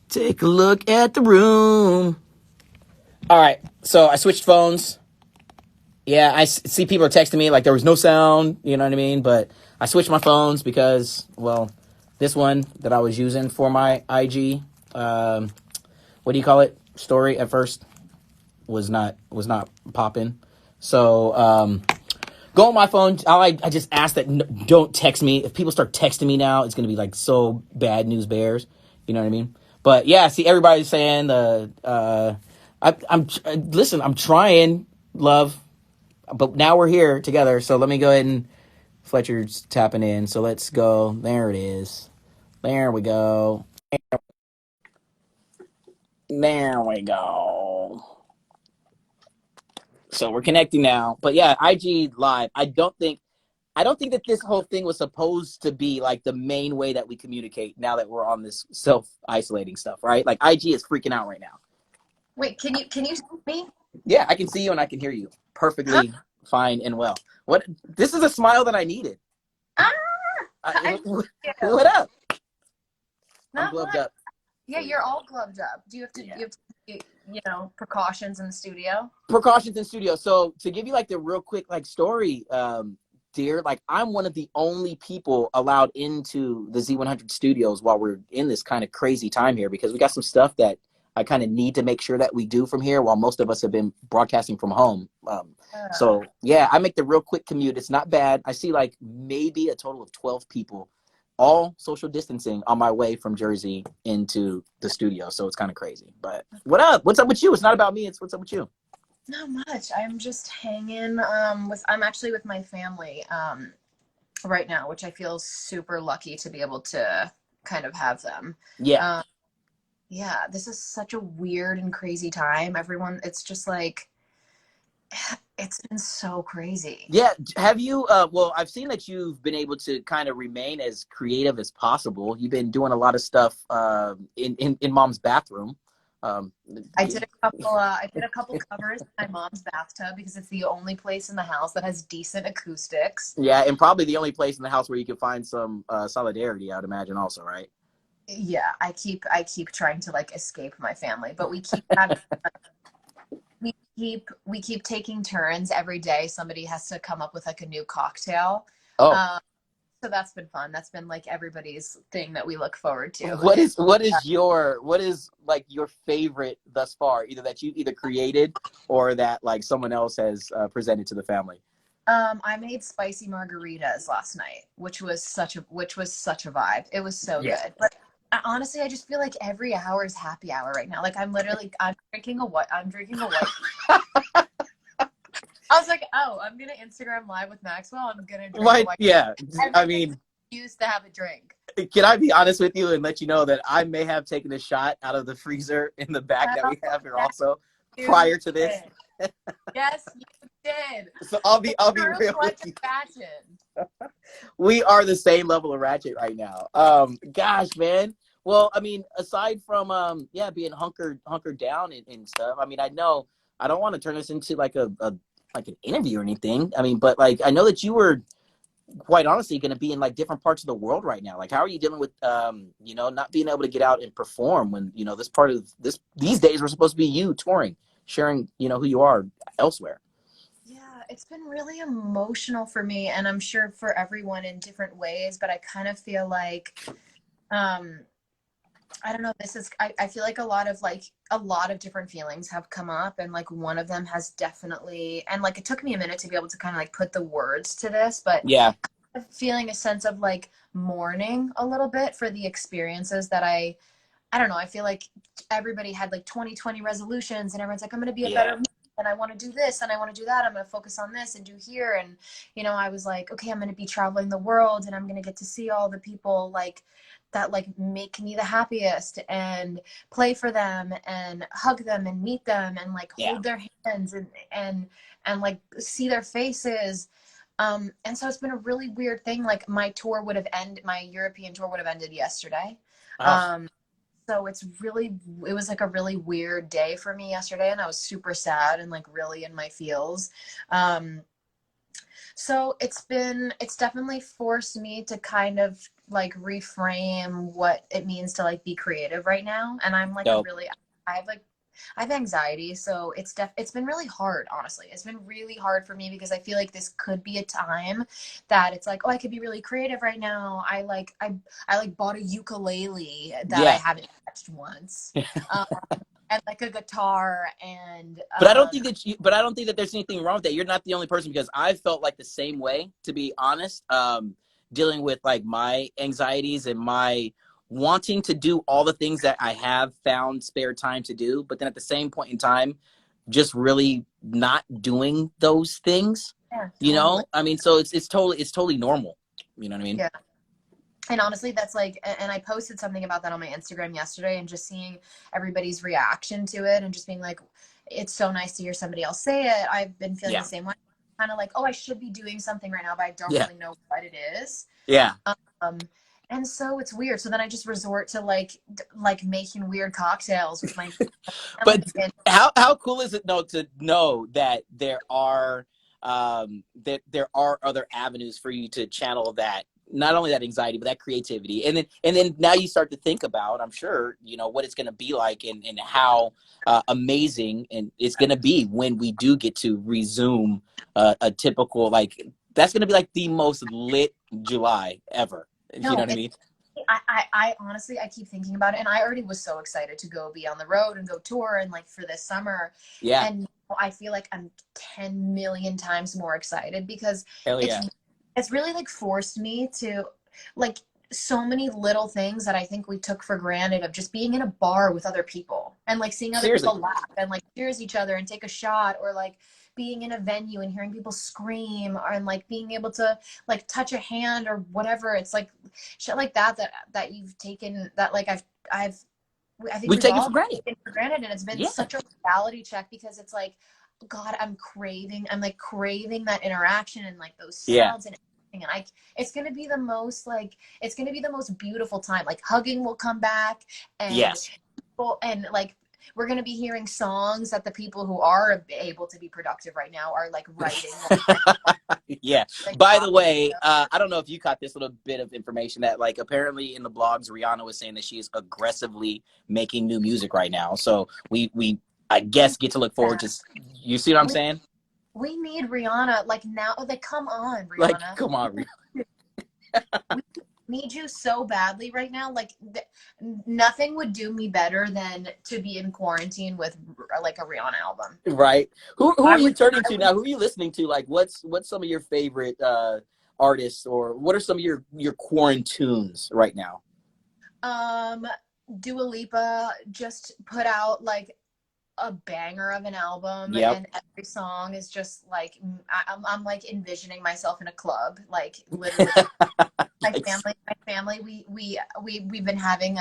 Take a look at the room. All right, so I switched phones. Yeah, I see people are texting me like there was no sound, you know what I mean? But I switched my phones because, well, this one that I was using for my IG, what do you call it? Story at first was not popping. So go on my phone. I just ask that don't text me. If people start texting me now, it's gonna be like so bad news bears. You know what I mean? But yeah, see everybody's saying listen. I'm trying, love, but now we're here together. So let me go ahead and Fletcher's tapping in. So let's go. There it is. There we go. There we go. So we're connecting now. But yeah, IG live. I don't think that this whole thing was supposed to be like the main way that we communicate now that we're on this self-isolating stuff, right? Like IG is freaking out right now. Wait, can you see me? Yeah, I can see you and I can hear you Huh? perfectly fine and well. What? This is a smile that I needed. Ah, I, I what do. up? I'm Not gloved much. up Yeah, for you. you're all gloved up. Do Yeah. you have to precautions in the studio? Precautions in studio. So to give you like the real quick like story, dear, like I'm one of the only people allowed into the Z100 studios while we're in this kind of crazy time here because we got some stuff that I kind of need to make sure that we do from here while most of us have been broadcasting from home. So yeah, I make the real quick commute. It's not bad. I see like maybe a total of 12 people, all social distancing on my way from Jersey into the studio. So it's kind of crazy. But what up? What's up with you? It's not about me. It's what's up with you. Not much. I'm just hanging I'm actually with my family right now, which I feel super lucky to be able to kind of have them. Yeah. Um yeah, this is such a weird and crazy time. Everyone, it's just like it's been so crazy. Yeah. Have you, well, I've seen that you've been able to kind of remain as creative as possible. You've been doing a lot of stuff in mom's bathroom. Um, I did a couple covers in my mom's bathtub because it's the only place in the house that has decent acoustics. yeah. And probably the only place in the house where you can find some solidarity, I would imagine also, right? Yeah, I keep trying to like escape my family, but we keep having we keep taking turns every day. Somebody has to come up with like a new cocktail. Oh, Um, so that's been fun. That's been like everybody's thing that we look forward to. what is like your favorite thus far, either that you either created or that like someone else has presented to the family? I made spicy margaritas last night, which was such a vibe. It was so Yeah. good. But honestly, I just feel like every hour is happy hour right now. Like I'm drinking a white. I was like, oh, I'm gonna Instagram live with Maxwell. I'm gonna drink a Right. white. Yeah. I Everything's mean, used to have a drink. can I be honest with you and let you know that I may have taken a shot out of the freezer in the back that Hell we have here yes, also you prior to this? did. Yes, you did. So I'll be It's I'll be true real with like you. a fashion. We are the same level of ratchet right now. Gosh, man. Well, I mean, aside from yeah, being hunkered down and stuff. I mean, I know I don't want to turn this into like a like an interview or anything. I mean, but like I know that you were quite honestly going to be in like different parts of the world right now. Like how are you dealing with not being able to get out and perform when this part of this these days were supposed to be you touring, sharing who you are elsewhere. Yeah, it's been really emotional for me, and I'm sure for everyone in different ways, but I kind of feel like um I don't know, I feel like a lot of different feelings have come up, and like one of them has definitely, and like it took me a minute to be able to kind of like put the words to this, but Yeah. feeling a sense of like mourning a little bit for the experiences that I don't know. I feel like everybody had like 2020 resolutions, and everyone's like, I'm going to be a Yeah. better me, and I want to do this, and I want to do that. I'm going to focus on this and do here. And, I was like, okay, I'm going to be traveling the world, and I'm going to get to see all the people like that, like make me the happiest, and play for them and hug them and meet them and like Yeah. hold their hands and like see their faces. And so it's been a really weird thing. Like my European tour would have ended yesterday. Oh, Um, so it was like a really weird day for me yesterday, and I was super sad and like really in my feels. Um, so it's definitely forced me to kind of like reframe what it means to like be creative right now. And I'm like Dope. I have like I have anxiety, so it's been really hard, honestly. It's been really hard for me because I feel like this could be a time that it's like, oh, I could be really creative right now. I like bought a ukulele that I Yeah. haven't touched once. Um, and like a guitar and But I don't think that but I don't think that there's anything wrong with that. You're not the only person, because I felt like the same way, to be honest. Dealing with like my anxieties and my wanting to do all the things that I have found spare time to do, but then at the same point in time, just really not doing those things. yeah, You totally. know, I mean, so it's totally normal. You know what I mean? Yeah. And honestly, that's like, and I posted something about that on my Instagram yesterday, and just seeing everybody's reaction to it and just being like, it's so nice to hear somebody else say it. I've been feeling the Yeah. same way. Kind of like, oh, I should be doing something right now, but I don't Yeah. really know what it is. Yeah. Um, and so it's weird. So then I just resort to like making weird cocktails with my family. But how cool is it though to know that there are other avenues for you to channel that, not only that anxiety but that creativity, and then now you start to think about, I'm sure, what it's going to be like, and how amazing and it's going to be when we do get to resume a typical, like, that's going to be like the most lit July ever. You know No, what I mean? I honestly, I keep thinking about it, and I already was so excited to go be on the road and go tour and like for this summer. Yeah. And I feel like I'm 10 million times more excited because Hell it's yeah. it's really like forced me to like so many little things that I think we took for granted, of just being in a bar with other people and like seeing other Seriously. people laugh and like cheers each other and take a shot, or like being in a venue and hearing people scream, or and like being able to like touch a hand or whatever. It's like shit like that you've taken, that like I think We've we've taken all for granted. taken for granted, and it's been Yeah. such a reality check because it's like, God, I'm like craving that interaction and like those Yeah. sounds and everything. And it's gonna be the most like, it's gonna be the most beautiful time. Like hugging will come back, and Yes. people, and like we're gonna be hearing songs that the people who are able to be productive right now are like writing. Yeah. Like, By the way, I don't know if you caught this little bit of information that, like, apparently in the blogs, Rihanna was saying that she is aggressively making new music right now. So we I guess get to look forward to. You see what I'm we, saying? we need Rihanna like now. Like, come on, Like, Rihanna. come on, We need you so badly right now. Like nothing would do me better than to be in quarantine with like a Rihanna album. right? Who I are you would, turning I to would, now? Who are you listening to? Like, what's some of your favorite artists, or what are some of your quarantunes right now? um, Dua Lipa just put out like a banger of an album, Yep. and every song is just like, I'm like envisioning myself in a club, like literally. Nice. My family, we've been having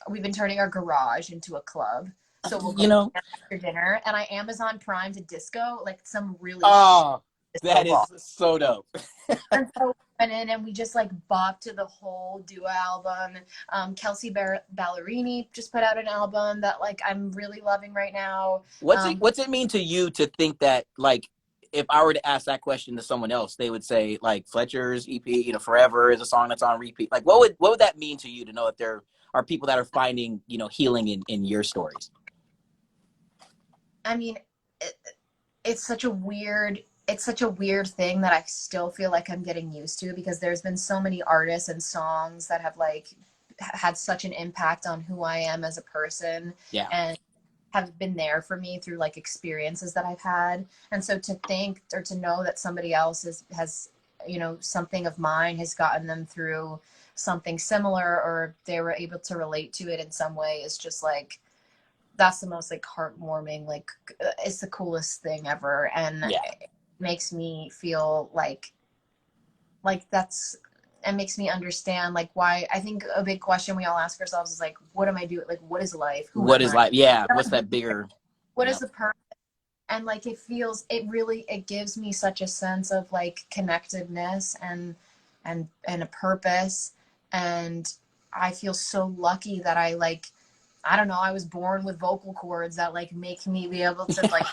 we've been turning our garage into a club. So we'll go You know, after dinner, and I Amazon Prime to disco like some really oh, disco that ball. is so dope. And so we went in and we just like bopped to the whole Dua album. Kelsey Ballerini just put out an album that like I'm really loving right now. What's it mean to you to think that, like, if I were to ask that question to someone else, they would say like Fletcher's EP, Forever is a song that's on repeat. Like, what would that mean to you to know that there are people that are finding, healing in your stories? I mean, it, it's such a weird thing that I still feel like I'm getting used to, because there's been so many artists and songs that have like had such an impact on who I am as a person, Yeah. and have been there for me through like experiences that I've had. And so to think or to know that somebody else has something of mine has gotten them through something similar, or they were able to relate to it in some way, is just like, that's the most like heartwarming, like it's the coolest thing ever. And Yeah. it makes me feel like that's, it makes me understand like why. I think a big question we all ask ourselves is like, what am I doing? Like, what is life? Who What am is I? like? Yeah. What's that bigger? What Yeah. is the purpose? And like it gives me such a sense of like connectedness and a purpose. And I feel so lucky that I don't know, I was born with vocal cords that like make me be able to like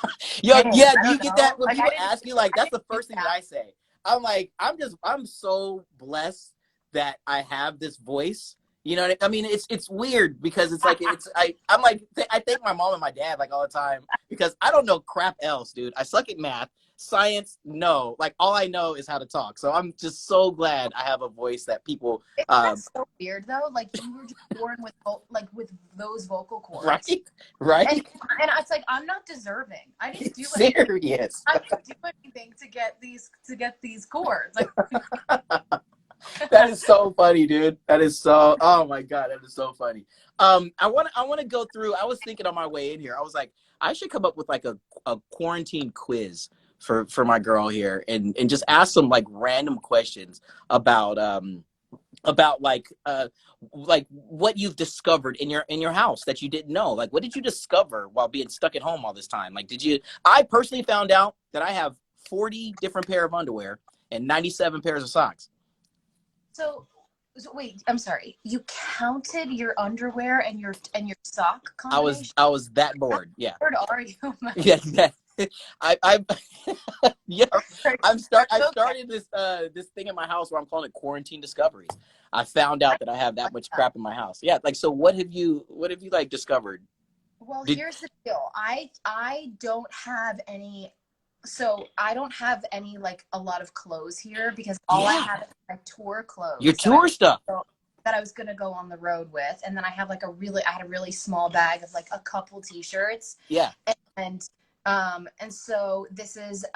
Yo, sing. yeah. I Do you don't get know. that when Like people ask you? Like, I that's the didn't do first thing that that. I say. I'm like, I'm so blessed that I have this voice. You know what I mean? It's weird because it's like I'm like I thank my mom and my dad like all the time because I don't know crap else, dude. I suck at math, science, no. Like all I know is how to talk. So I'm just so glad I have a voice that people. That's so weird though. Like you were just born with with those vocal cords, right. And it's like I'm not deserving. I didn't do Serious. anything. I didn't do anything to get these cords. Like. That is so funny, dude. That is so. Oh my god, that is so funny. I want to go through. I was thinking on my way in here. I was like, I should come up with like a quarantine quiz for my girl here, and just ask some like random questions about like what you've discovered in your house that you didn't know. Like, what did you discover while being stuck at home all this time? Like, I personally found out that I have 40 different pair of underwear and 97 pairs of socks. So wait, I'm sorry. You counted your underwear and your sock combination? I was that bored. Yeah. How bored are you? Yeah. I yeah. I started this thing in my house where I'm calling it quarantine discoveries. I found out that I have that much crap in my house. Yeah. Like, so what have you like discovered? Well, here's the deal. I don't have any. So I don't have any like a lot of clothes here because all I have is my tour clothes. Your tour stuff that I was gonna go on the road with, and then I have like I had a really small bag of like a couple t-shirts. Yeah. And so this is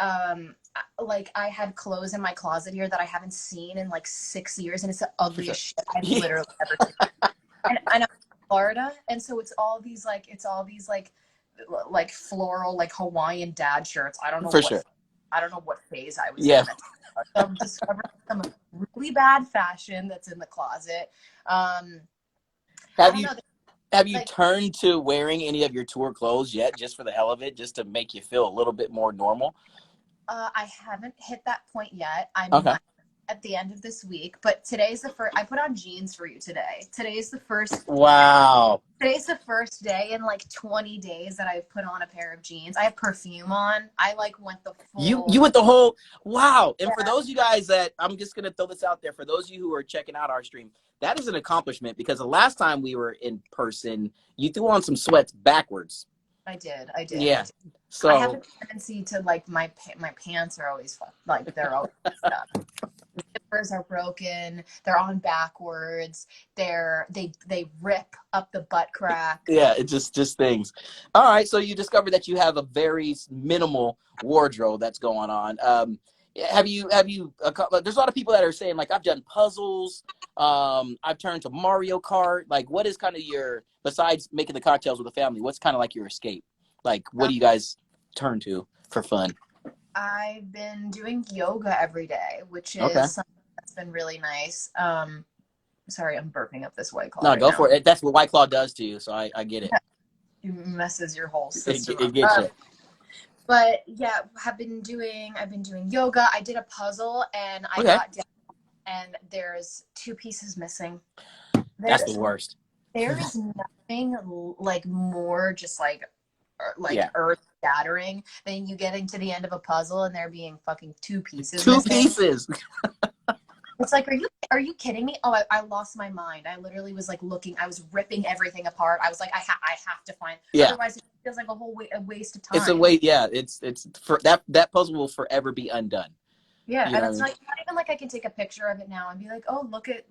like I had clothes in my closet here that I haven't seen in like 6 years, and it's the ugliest shit I've literally ever seen. And I'm in Florida, and so it's all these like floral, like Hawaiian dad shirts. I don't know I don't know what phase I was in. So I'm discovering some really bad fashion that's in the closet. Have you turned to wearing any of your tour clothes yet, just for the hell of it, just to make you feel a little bit more normal? I haven't hit that point yet. I'm okay. At the end of this week, but today's the first. I put on jeans for you today. Today's the first. Wow. Today's the first day in like 20 days that I've put on a pair of jeans. I have perfume on. I like went the full. You went the whole. Wow. And for those of you guys that, I'm just gonna throw this out there, for those of you who are checking out our stream, that is an accomplishment because the last time we were in person, you threw on some sweats backwards. I did. Yeah. So I have a tendency to like my pants are always like they're always stuck. Zippers are broken. They're on backwards. They rip up the butt crack. Yeah, it's just things. All right, so you discovered that you have a very minimal wardrobe that's going on. Have you? There's a lot of people that are saying like I've done puzzles. I've turned to Mario Kart. Like, what is kind of your, besides making the cocktails with the family, what's kind of like your escape? Like, what do you guys turn to for fun? I've been doing yoga every day, which is something that's been really nice. Sorry, I'm burping up this White Claw. No, go for it. That's what White Claw does to you, so I get it. It messes your whole system. It gets you. But yeah, I've been doing yoga. I did a puzzle and I got down and there's 2 pieces missing. That's the worst. There is nothing like more just like earth shattering than you getting to the end of a puzzle and there being fucking 2 pieces. 2 pieces. It's like, are you kidding me? Oh, I lost my mind. I literally was like looking. I was ripping everything apart. I was like, I have to find. Yeah. Otherwise, it feels like a waste of time. It's a waste. Yeah. It's for that puzzle will forever be undone. Yeah, and it's not even like I can take a picture of it now and be like, oh, look at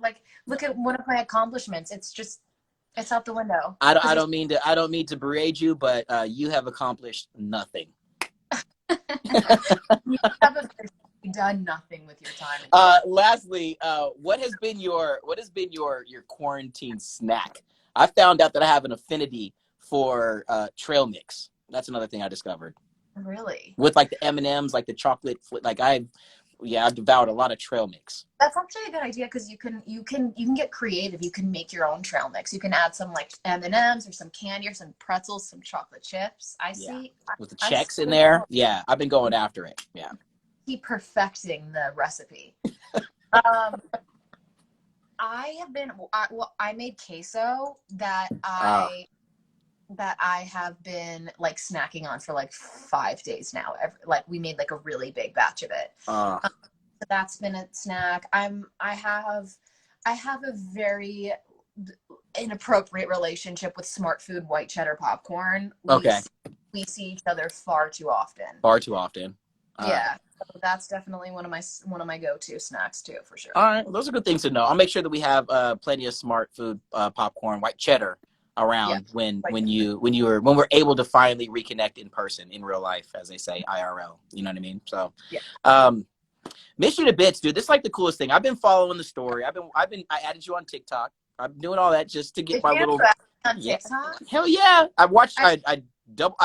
one of my accomplishments. It's out the window. I don't mean to berate you, but you have accomplished nothing. You haven't done nothing with your time. Lastly, what has been your quarantine snack? I found out that I have an affinity for trail mix. That's another thing I discovered. Really? With like the M&Ms, like the chocolate, like I've devoured a lot of trail mix. That's actually a good idea because you can get creative. You can make your own trail mix. You can add some like M&Ms or some candy or some pretzels, some chocolate chips. With the checks in there. Yeah, I've been going after it. Yeah. Keep perfecting the recipe. I made queso that I have been like snacking on for like 5 days now. We made like a really big batch of it. So that's been a snack. I have a very inappropriate relationship with Smart Food white cheddar popcorn. Okay. We see each other far too often. Far too often. All right. Yeah. So that's definitely one of my go-to snacks too, for sure. All right. Well, those are good things to know. I'll make sure that we have plenty of Smart Food popcorn, white cheddar around when we're able to finally reconnect in person, in real life, as they say, IRL. You know what I mean? So yeah. Miss you to bits, dude. This is like the coolest thing. I've been following the story. I added you on TikTok. I'm doing all that just to get my little on TikTok. Hell yeah. I watched I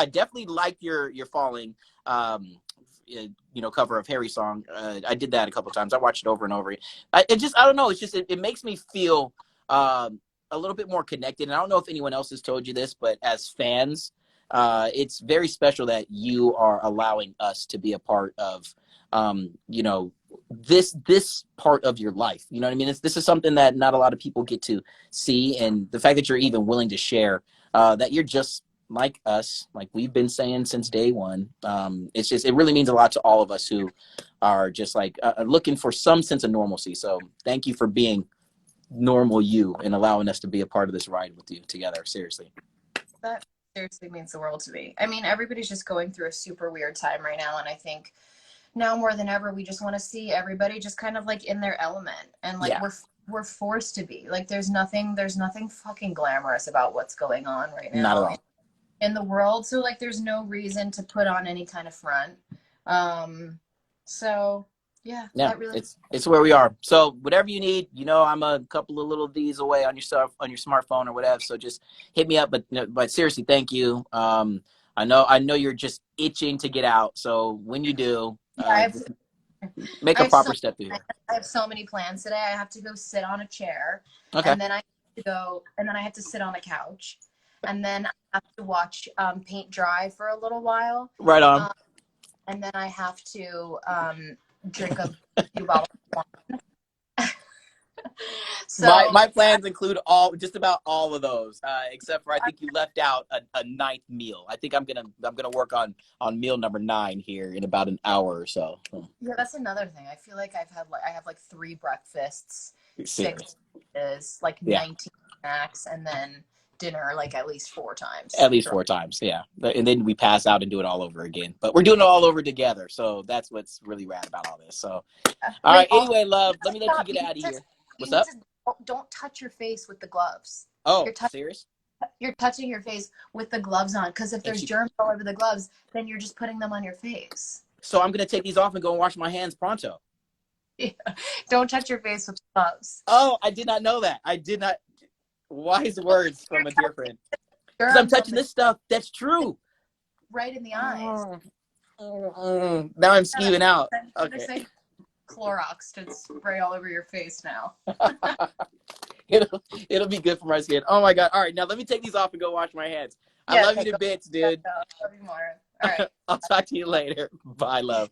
definitely like your following cover of Harry song. I did that a couple times. I watched it over and over. I don't know. It's just it makes me feel a little bit more connected. And I don't know if anyone else has told you this, but as fans, it's very special that you are allowing us to be a part of this part of your life. You know what I mean? This is something that not a lot of people get to see, and the fact that you're even willing to share that you're just like us, like we've been saying since day one. It really means a lot to all of us who are just like looking for some sense of normalcy. So thank you for being normal you and allowing us to be a part of this ride with you together. Seriously. That seriously means the world to me. I mean, everybody's just going through a super weird time right now, and I think now more than ever we just want to see everybody just kind of like in their element, and like we're forced to be. Like there's nothing fucking glamorous about what's going on right now. Not at all. In the world, so like there's no reason to put on any kind of front. So yeah, that really it's where we are. So whatever you need, I'm a couple of little D's away on your smartphone or whatever. So just hit me up. But seriously, thank you. I know you're just itching to get out. So when you do, make a proper step through here. I have so many plans today. I have to go sit on a chair, okay, and then I have to sit on a couch, and then I have to watch paint dry for a little while. Right on. And then I have to drink a few bottles of wine. So my plans include just about all of those, except for I think you left out a ninth meal. I think I'm gonna work on meal number 9 here in about an hour or so. Yeah, that's another thing. I feel like I have like 3 breakfasts, 6 dishes, like 19 snacks, and then dinner like at least 4 times. At least 4 times, yeah. And then we pass out and do it all over again. But we're doing it all over together, so that's what's really rad about all this. So, all right. Anyway, love, let me let you get out of here. What's up? Don't touch your face with the gloves. Oh, serious? You're touching your face with the gloves on, because if there's germs all over the gloves, then you're just putting them on your face. So I'm gonna take these off and go and wash my hands pronto. Yeah. Don't touch your face with gloves. Oh, I did not know that. I did not. Wise words from a dear friend. Because I'm touching this stuff. That's true. Right in the eyes. Now I'm skewing out. Okay. Clorox to spray all over your face now. It'll be good for my skin. Oh my god. All right, now let me take these off and go wash my hands. I love you to bits, dude. Love you more. All right. I'll talk to you later. Bye, love.